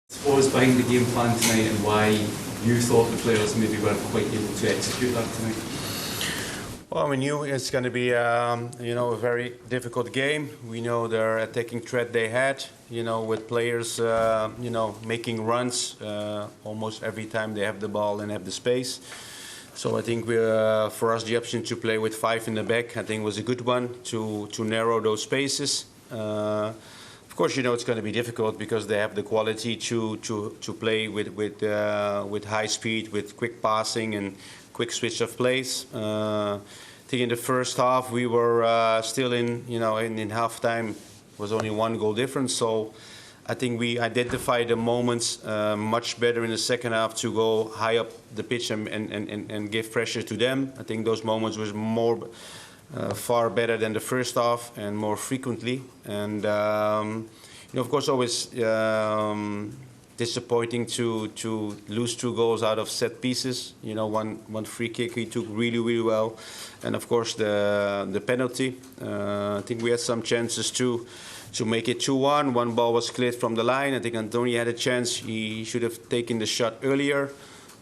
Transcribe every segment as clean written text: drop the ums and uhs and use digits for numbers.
What was behind the game plan tonight and why you thought the players maybe weren't quite able to execute that tonight? Well, we knew it's going to be, a very difficult game. We know their attacking threat they had, with players, making runs almost every time they have the ball and have the space. So I think for us, the option to play with 5 in the back, I think was a good one to narrow those spaces. Of course, it's going to be difficult because they have the quality to play with high speed, with quick passing and quick switch of plays. I think in the first half we were still in halftime was only 1 goal difference. So I think we identified the moments much better in the second half to go high up the pitch and give pressure to them. I think those moments was far better than the first half and more frequently. And of course, always disappointing to lose 2 goals out of set pieces. One free kick he took really, really well, and of course the penalty. I think we had some chances to make it 2-1. One ball was cleared from the line. I think Antoni had a chance. He should have taken the shot earlier,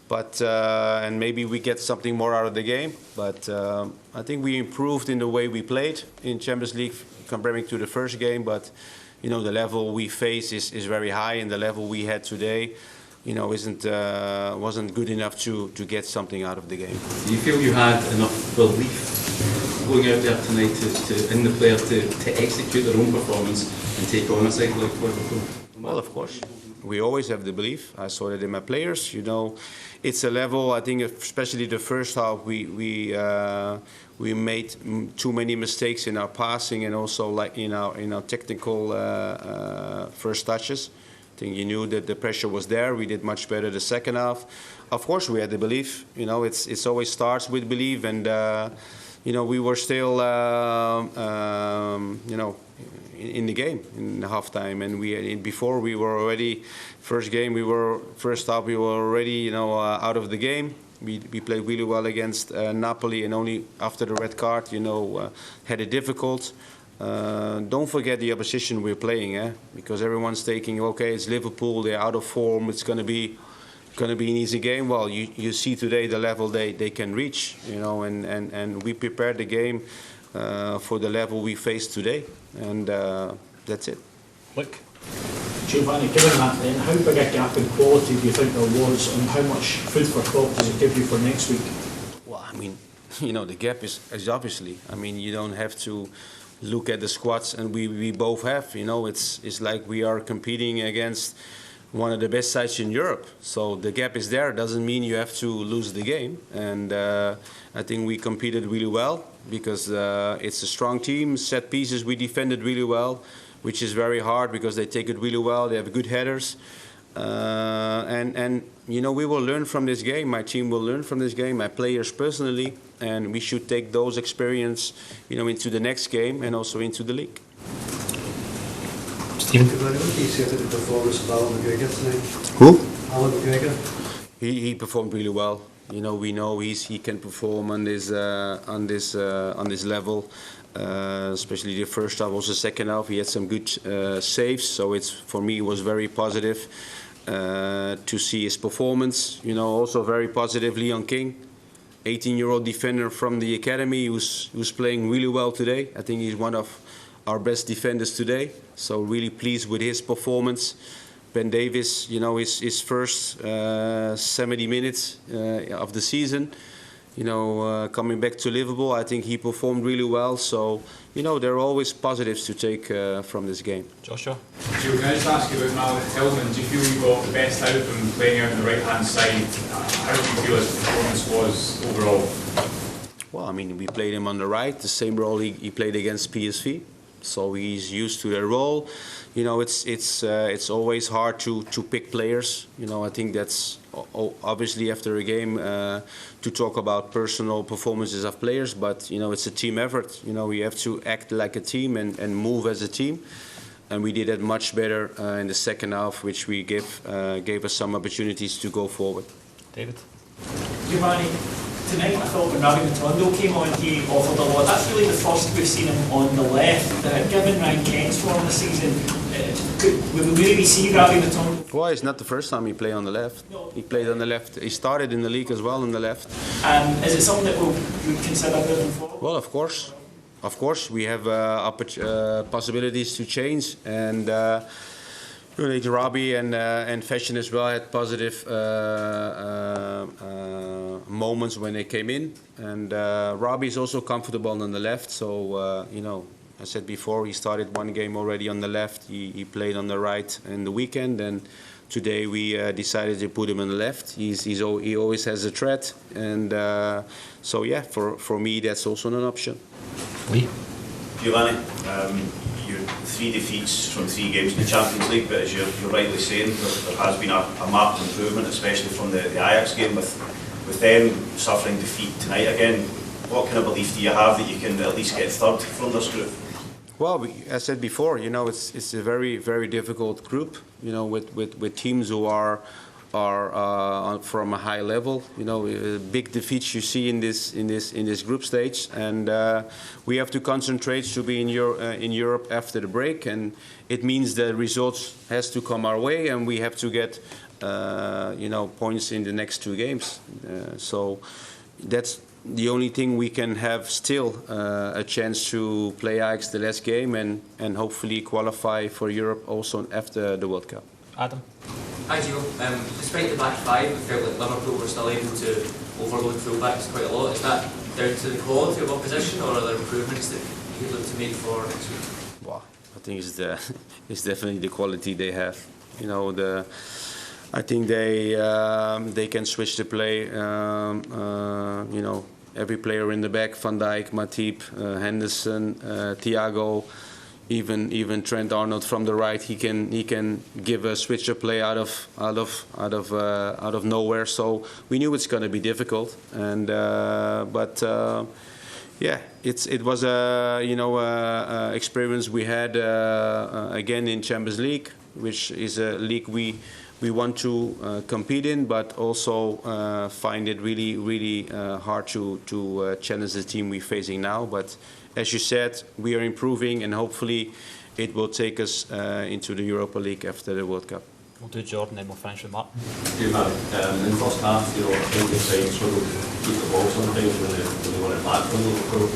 but and maybe we get something more out of the game. But I think we improved in the way we played in Champions League comparing to the first game. But the level we face is very high, and the level we had today, wasn't good enough to get something out of the game. Do you feel you had enough belief going out there tonight in the player to execute their own performance and take on a side like Liverpool? Well, of course. We always have the belief. I saw that in my players. It's a level. I think, especially the first half, we made too many mistakes in our passing and also like in our technical first touches. I think you knew that the pressure was there. We did much better the second half. Of course, we had the belief. It's always starts with belief, and we were still in the game in the halftime, and before we were already first half we were already out of the game. We played really well against Napoli, and only after the red card had it difficult. Don't forget the opposition we're playing, because everyone's thinking, okay, it's Liverpool, they're out of form, it's going to be an easy game. Well, you see today the level they can reach, and we prepared the game for the level we face today, and that's it. Look. Giovanni, given that then, how big a gap in quality do you think there was, and how much food for thought does it give you for next week? Well, the gap is obviously, you don't have to look at the squads, and we both have, it's like we are competing against one of the best sides in Europe. So the gap is there. Doesn't mean you have to lose the game. And I think we competed really well because it's a strong team. Set pieces, we defended really well, which is very hard because they take it really well. They have good headers. And we will learn from this game. My team will learn from this game, my players personally, and we should take those experience, into the next game and also into the league. Giovanni, what do you say to the performance of Alan McGregor tonight? Who? Alan McGregor. He performed really well. We know he can perform on this level, especially the first half. Also, second half, he had some good saves. So for me, it was very positive to see his performance. Also very positive, Leon King, 18-year-old defender from the academy, who's playing really well today. I think he's one of our best defenders today. So really pleased with his performance. Ben Davies, his first 70 minutes of the season, coming back to Liverpool, I think he performed really well. So, there are always positives to take from this game. Joshua? Joe, can I just ask you about Malik Tillman? Do you feel you got the best out of him playing out on the right-hand side? How do you feel his performance was overall? Well, we played him on the right, the same role he played against PSV. So he's used to their role. It's always hard to pick players. I think that's obviously after a game to talk about personal performances of players, but it's a team effort. We have to act like a team and move as a team, and we did it much better in the second half, which gave us some opportunities to go forward. David? Giovanni, Tonight, I thought when Ravi Matondo came on, he offered a lot. That's really the first we've seen him on the left. Given Ryan Kent's form this season, will we really see Ravi Matondo? Well, it's not the first time he played on the left. No. He played on the left. He started in the league as well on the left. Is it something that we'll consider moving forward? Well, of course. Of course, we have possibilities to change, and really, Robbie and Fashion as well had positive moments when they came in, and Robbie is also comfortable on the left. So you know, I said before, he started one game already on the left. He played on the right in the weekend, and today we decided to put him on the left. He always has a threat, and so yeah, for me that's also an option. Oui. Giovanni, you 3 defeats from 3 games in the Champions League, but as you're rightly saying, there has been a marked improvement, especially from the Ajax game, with them suffering defeat tonight again. What kind of belief do you have that you can at least get third from this group? Well, as I said before, you know, it's a very, very difficult group, you know, with teams who are from a high level. You know, big defeats you see in this group stage, and we have to concentrate to be in Europe after the break, and it means the results has to come our way, and we have to get you know, points in the next 2 games. So that's the only thing we can have still a chance to play Ajax the last game and hopefully qualify for Europe also after the World Cup. Adam? Hi Gio. Despite the back 5, it felt like Liverpool were still able to overload fullbacks quite a lot. Is that down to the quality of opposition, or are there improvements that you look to make for next week? Well, I think it's definitely the quality they have. You know, I think they can switch the play. You know, every player in the back: Van Dijk, Matip, Henderson, Thiago. Even Trent Arnold from the right, he can give a switcher play out of nowhere. So we knew it's going to be difficult, and but yeah, it was a experience we had again in Champions League, which is a league we want to compete in, but also find it really hard to challenge the team we're facing now. But as you said, we are improving, and hopefully it will take us into the Europa League after the World Cup. We'll do Jordan, then we'll finish with Mark. Giovanni, in the first half, you know, I think the side struggled to keep the ball sometimes when they want it back from Liverpool.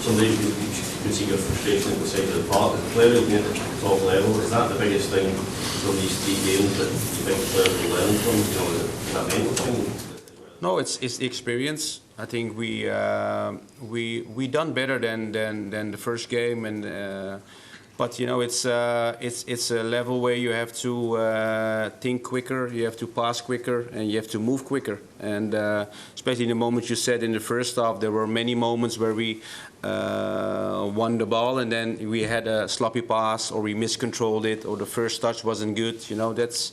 Some days you can see your frustration at the side of the park. As a player looking at the top level, is that the biggest thing from these 3 games that you think players will learn from? You know, that mental thing? No, it's the experience. I think we done better than the first game, and but you know, it's a level where you have to think quicker, you have to pass quicker, and you have to move quicker. And especially in the moment you said in the first half, there were many moments where we won the ball, and then we had a sloppy pass, or we miscontrolled it, or the first touch wasn't good. You know, that's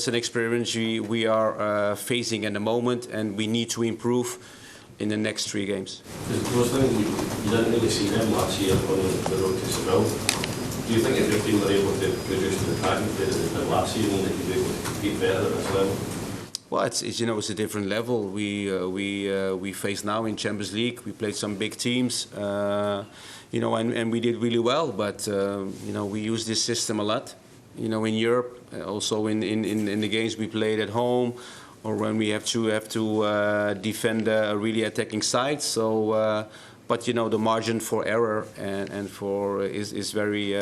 an experience we are facing at the moment, and we need to improve in the next 3 games. Those things you didn't really see them last year on the road to Seville. Do you think if your team were able to reduce the attacking play that they did last year, and that you'd be able to compete better at this level? Well, it's you know, it's a different level. We face now in Champions League. We played some big teams, you know, and we did really well. But you know, we use this system a lot. You know, in Europe, also in the games we played at home, or when we have to defend a really attacking side. So, but you know, the margin for error and for is very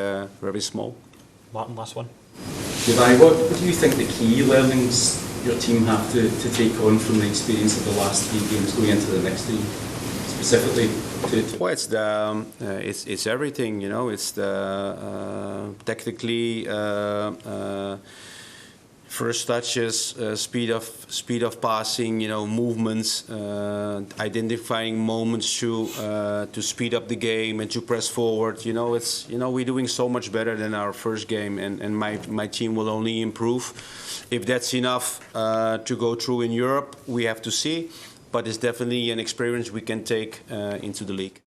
small. Martin, last one. Giovanni, what do you think the key learnings your team have to take on from the experience of the last 3 games going into the next 3, specifically? Well, it's everything, you know. It's the tactically first touches, speed of passing, you know, movements, identifying moments to speed up the game and to press forward. You know, we're doing so much better than our first game, and my team will only improve. If that's enough to go through in Europe, we have to see. But it's definitely an experience we can take into the league.